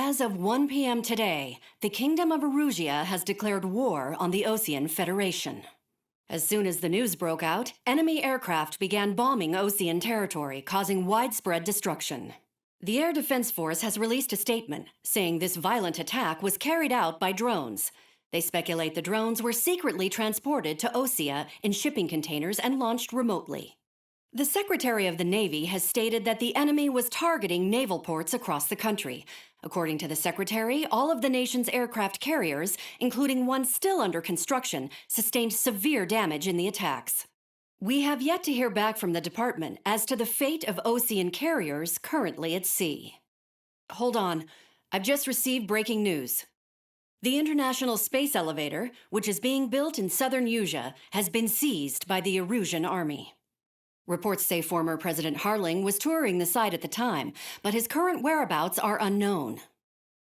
As of 1 p.m. today, the Kingdom of Erusea has declared war on the Osean Federation. As soon as the news broke out, enemy aircraft began bombing Osean territory, causing widespread destruction. The Air Defense Force has released a statement saying this violent attack was carried out by drones. They speculate the drones were secretly transported to Osea in shipping containers and launched remotely. The Secretary of the Navy has stated that the enemy was targeting naval ports across the country. According to the Secretary, all of the nation's aircraft carriers, including one still under construction, sustained severe damage in the attacks. We have yet to hear back from the department as to the fate of Osean carriers currently at sea. Hold on, I've just received breaking news. The International Space Elevator, which is being built in southern Usea, has been seized by the Erusian Army. Reports say former President Harling was touring the site at the time, but his current whereabouts are unknown.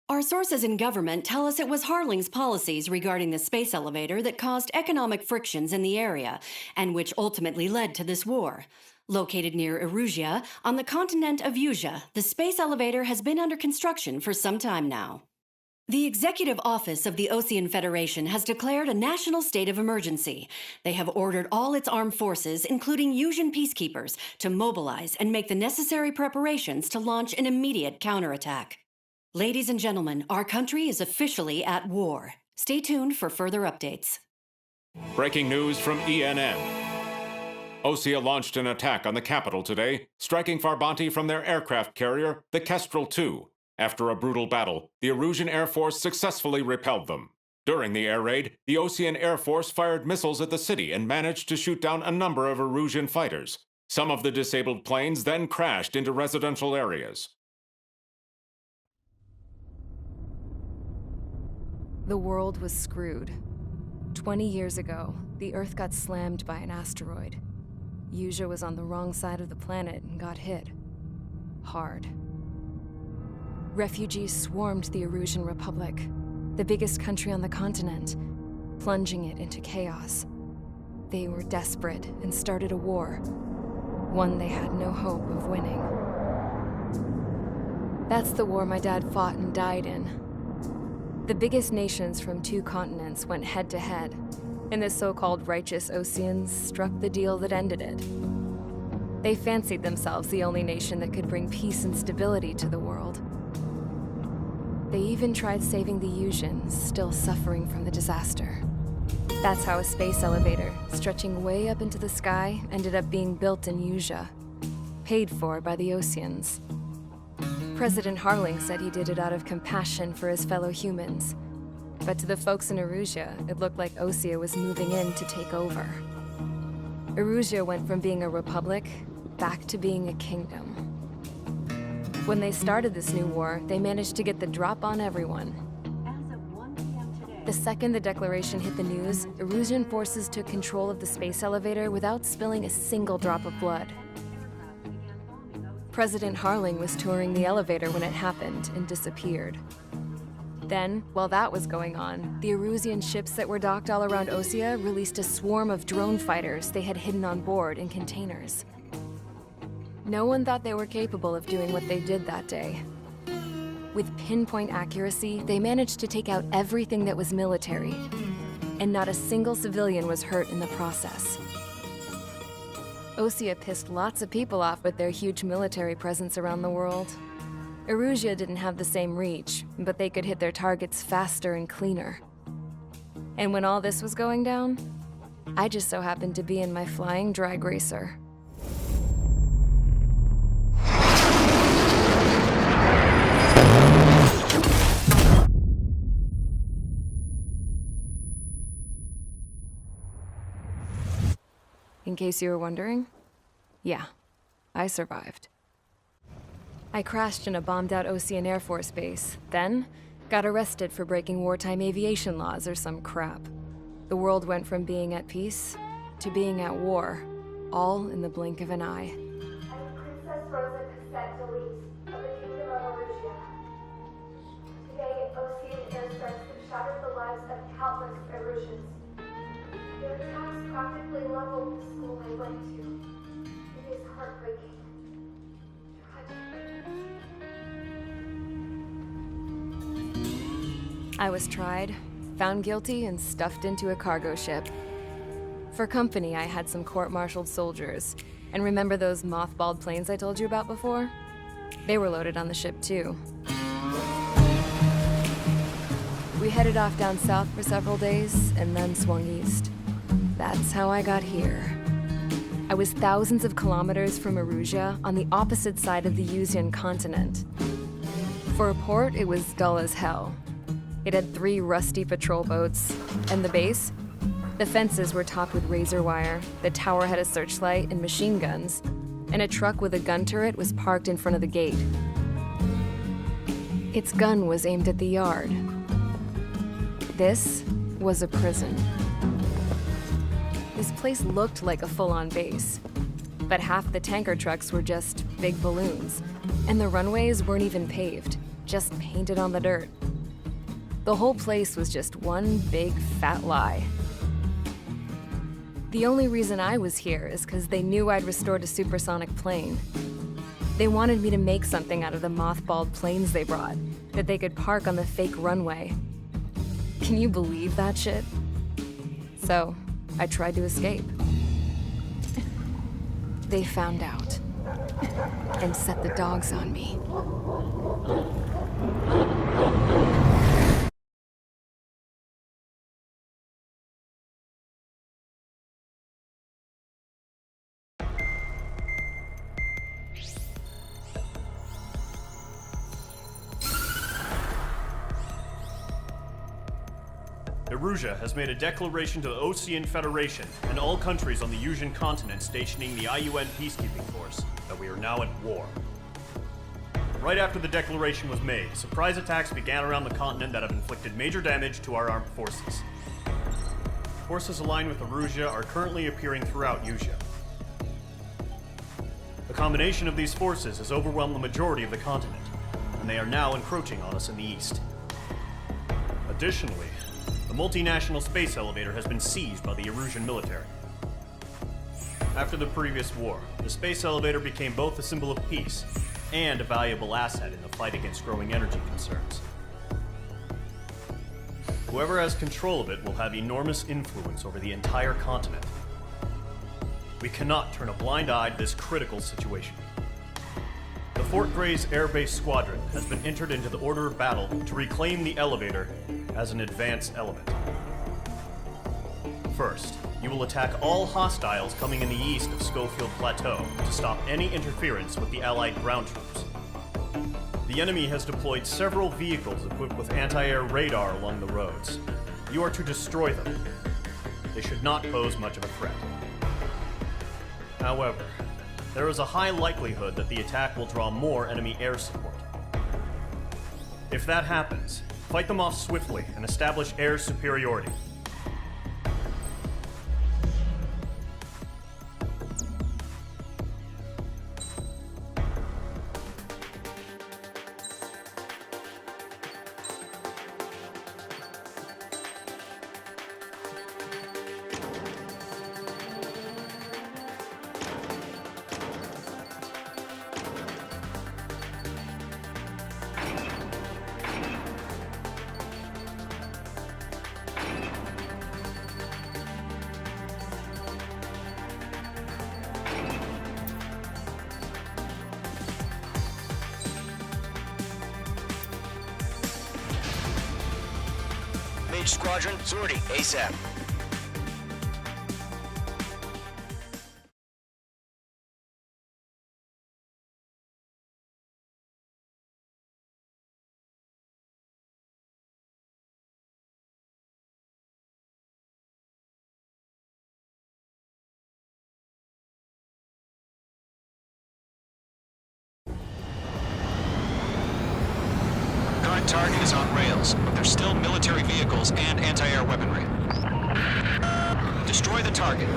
Our sources in government tell us it was Harling's policies regarding the space elevator that caused economic frictions in the area, and which ultimately led to this war. Located near Erusea, on the continent of Usea, the space elevator has been under construction for some time now. The Executive Office of the Osean Federation has declared a national state of emergency. They have ordered all its armed forces, including Usean peacekeepers, to mobilize and make the necessary preparations to launch an immediate counterattack. Ladies and gentlemen, our country is officially at war. Stay tuned for further updates. Breaking news from ENN. Osea launched an attack on the capital today, striking Farbanti from their aircraft carrier, the Kestrel II. After a brutal battle, the Erusian Air Force successfully repelled them. During the air raid, the Osean Air Force fired missiles at the city and managed to shoot down a number of Erusian fighters. Some of the disabled planes then crashed into residential areas. The world was screwed. 20 years ago, the Earth got slammed by an asteroid. Usea was on the wrong side of the planet and got hit. Hard. Refugees swarmed the Erusian Republic, the biggest country on the continent, plunging it into chaos. They were desperate and started a war, one they had no hope of winning. That's the war my dad fought and died in. The biggest nations from 2 continents went head-to-head, and the so-called righteous Oseans struck the deal that ended it. They fancied themselves the only nation that could bring peace and stability to the world. They even tried saving the Useans, still suffering from the disaster. That's how a space elevator, stretching way up into the sky, ended up being built in Usea, paid for by the Oseans. President Harling said he did it out of compassion for his fellow humans. But to the folks in Erusea, it looked like Osea was moving in to take over. Erusea went from being a republic back to being a kingdom. When they started this new war, they managed to get the drop on everyone. As of 1 p.m. today, The second the declaration hit the news, Erusian forces took control of the space elevator without spilling a single drop of blood. President Harling was touring the elevator when it happened and disappeared. Then, while that was going on, the Erusian ships that were docked all around Osea released a swarm of drone fighters they had hidden on board in containers. No one thought they were capable of doing what they did that day. With pinpoint accuracy, they managed to take out everything that was military, and not a single civilian was hurt in the process. Osea pissed lots of people off with their huge military presence around the world. Erusea didn't have the same reach, but they could hit their targets faster and cleaner. And when all this was going down, I just so happened to be in my flying drag racer. In case you were wondering, yeah, I survived. I crashed in a bombed-out Osean Air Force base, then got arrested for breaking wartime aviation laws or some crap. The world went from being at peace to being at war, all in the blink of an eye. I'm Princess Rosa Cassette Delise of the Kingdom of Erusea. Today, Osean airstrikes have shattered the lives of countless Erusians. Their attacks practically leveled the school I went to. It is heartbreaking. Tragic. I was tried, found guilty, and stuffed into a cargo ship. For company, I had some court-martialed soldiers. And remember those mothballed planes I told you about before? They were loaded on the ship, too. We headed off down south for several days, and then swung east. That's how I got here. I was thousands of kilometers from Erusea, on the opposite side of the Usian continent. For a port, it was dull as hell. It had 3 rusty patrol boats, and the base? The fences were topped with razor wire, the tower had a searchlight and machine guns, and a truck with a gun turret was parked in front of the gate. Its gun was aimed at the yard. This was a prison. This place looked like a full-on base, but half the tanker trucks were just big balloons, and the runways weren't even paved, just painted on the dirt. The whole place was just one big fat lie. The only reason I was here is because they knew I'd restored a supersonic plane. They wanted me to make something out of the mothballed planes they brought, that they could park on the fake runway. Can you believe that shit? So, I tried to escape. They found out, and set the dogs on me. Erusea has made a declaration to the Osean Federation and all countries on the Usian continent stationing the IUN peacekeeping force that we are now at war. Right after the declaration was made, surprise attacks began around the continent that have inflicted major damage to our armed forces. Forces aligned with Erusea are currently appearing throughout Usia. The combination of these forces has overwhelmed the majority of the continent, and they are now encroaching on us in the east. Additionally, the multinational space elevator has been seized by the Erusian military. After the previous war, the space elevator became both a symbol of peace and a valuable asset in the fight against growing energy concerns. Whoever has control of it will have enormous influence over the entire continent. We cannot turn a blind eye to this critical situation. The Fort Gray's Air Base Squadron has been entered into the order of battle to reclaim the elevator as an advance element. First, you will attack all hostiles coming in the east of Schofield Plateau to stop any interference with the Allied ground troops. The enemy has deployed several vehicles equipped with anti-air radar along the roads. You are to destroy them. They should not pose much of a threat. However, there is a high likelihood that the attack will draw more enemy air support. If that happens, fight them off swiftly and establish air superiority. Mage Squadron, sortie, ASAP. Current target is on rails, but there's still military vehicles and anti-air weaponry. Destroy the target.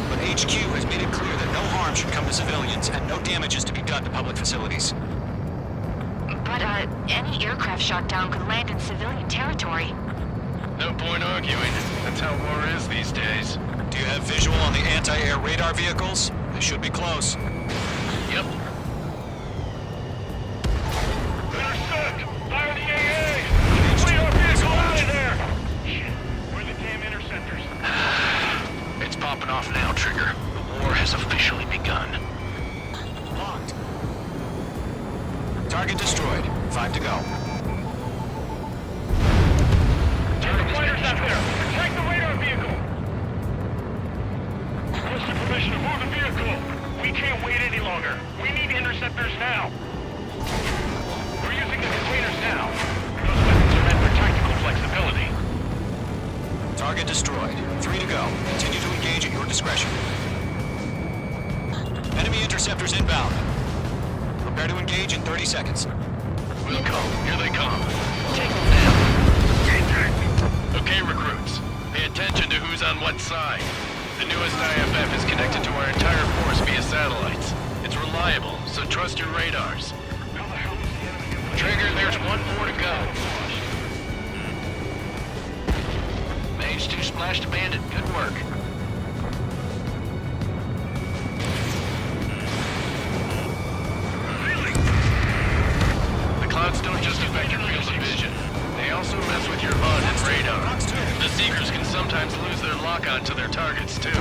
But HQ has made it clear that no harm should come to civilians and no damage is to be done to public facilities. But, any aircraft shot down could land in civilian territory. No point arguing. That's how war is these days. Do you have visual on the anti-air radar vehicles? They should be close. Yep. Intercept! Fire the AA! Flee our vehicles! Target destroyed. 3 to go. Continue to engage at your discretion. Enemy interceptors inbound. Prepare to engage in 30 seconds. We'll come. Here they come. Take them down. Okay, recruits. Pay attention to who's on what side. The newest IFF is connected to our entire force via satellites. It's reliable, so trust your radars. Trigger, there's one more to go. Mage 2 splashed a bandit. Good work. The clouds don't just affect your field of vision. They also mess with your HUD and radar. The Seekers can sometimes lose their lock-on to their targets, too.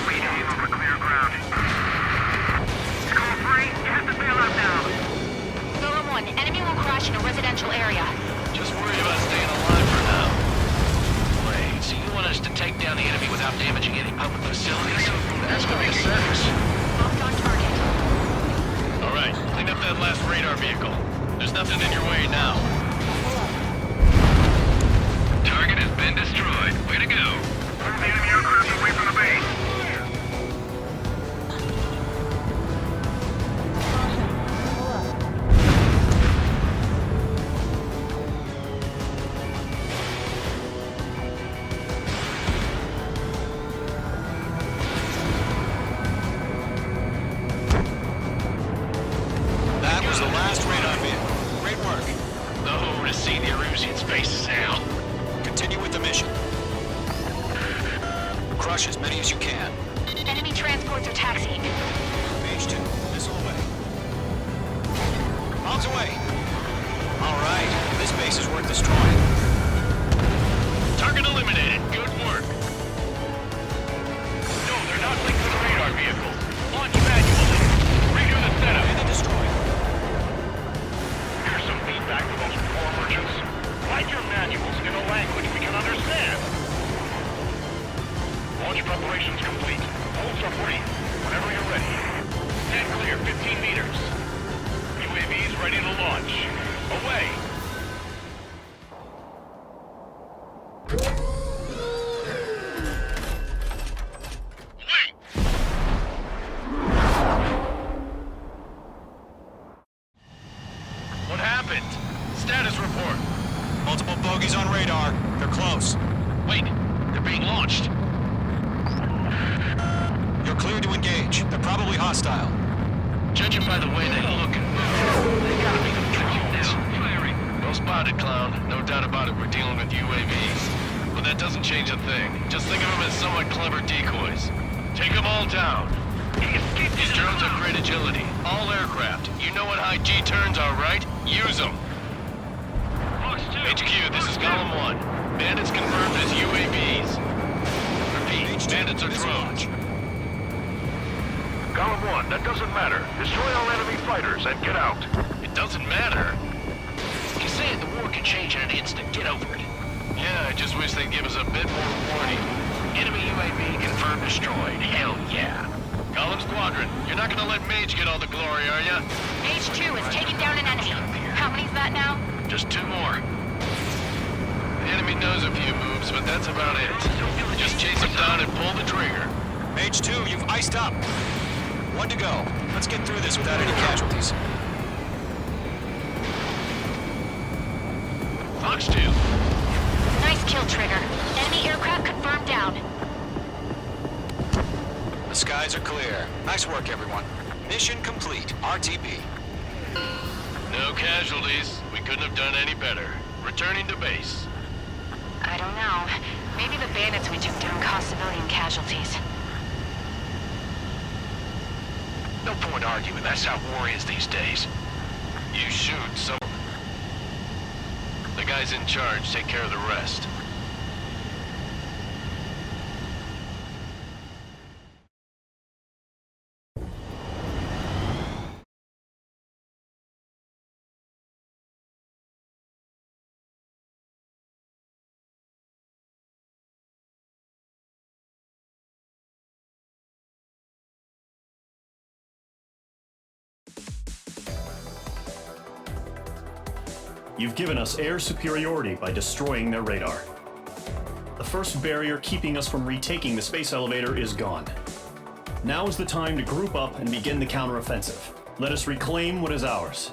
Reading over clear ground. Call 3, hit the bail out now. Golem 1, enemy will crash in a residential area. Just worried about staying alive for now. Wait, so you want us to take down the enemy without damaging any public facilities? That's gonna be a circus. Locked on target. All right, clean up that last radar vehicle. There's nothing in your way now. Target has been destroyed. Way to go. Move the enemy aircraft away from the base. That was the last radar vehicle. Great work. Oh, to see the Erusian spaces now. Continue with the mission. Crush as many as you can. Enemy transports are taxiing. Page 2, missile away. Miles away. All right, this base is worth destroying. Target eliminated. Good work. No, they're not linked to the radar vehicle. Launch manually. Redo the setup. Enemy destroyed. Here's some feedback from those poor merchants. Write your manuals in a language we can understand. Launch preparations complete. Holds are free. Whenever you're ready. Stand clear. 15 meters. UAVs ready to launch. Away. Wait! What happened? Status report. Multiple bogies on radar. They're close. Wait, they're being launched. You're cleared to engage. They're probably hostile. Judging by the way they look and move, they gotta be controlled now. Firing. Well spotted, clown. No doubt about it, we're dealing with UAVs. But that doesn't change a thing. Just think of them as somewhat clever decoys. Take them all down. These drones have great agility. All aircraft. You know what high G turns are, right? Use them. HQ, this is Column 1. Bandits confirmed as UAVs. Repeat, bandits are drones. Column 1, that doesn't matter. Destroy all enemy fighters and get out. It doesn't matter. You say it, the war can change in an instant. Get over it. Yeah, I just wish they'd give us a bit more warning. Enemy UAV confirmed destroyed. Hell yeah. Column Squadron, you're not gonna let Mage get all the glory, are ya? Mage 2 is taking down an enemy. How many's that now? Just 2 more. The enemy knows a few moves, but that's about it. Just chase them down and pull the trigger. Page 2, you've iced up. 1 to go. Let's get through this without any casualties. Fox 2. Nice kill, Trigger. Enemy aircraft confirmed down. The skies are clear. Nice work, everyone. Mission complete. RTB. No casualties. We couldn't have done any better. Returning to base. I don't know. Maybe the bandits we took down caused civilian casualties. No point arguing. That's how war is these days. You shoot some. The guys in charge take care of the rest. You've given us air superiority by destroying their radar. The first barrier keeping us from retaking the space elevator is gone. Now is the time to group up and begin the counteroffensive. Let us reclaim what is ours.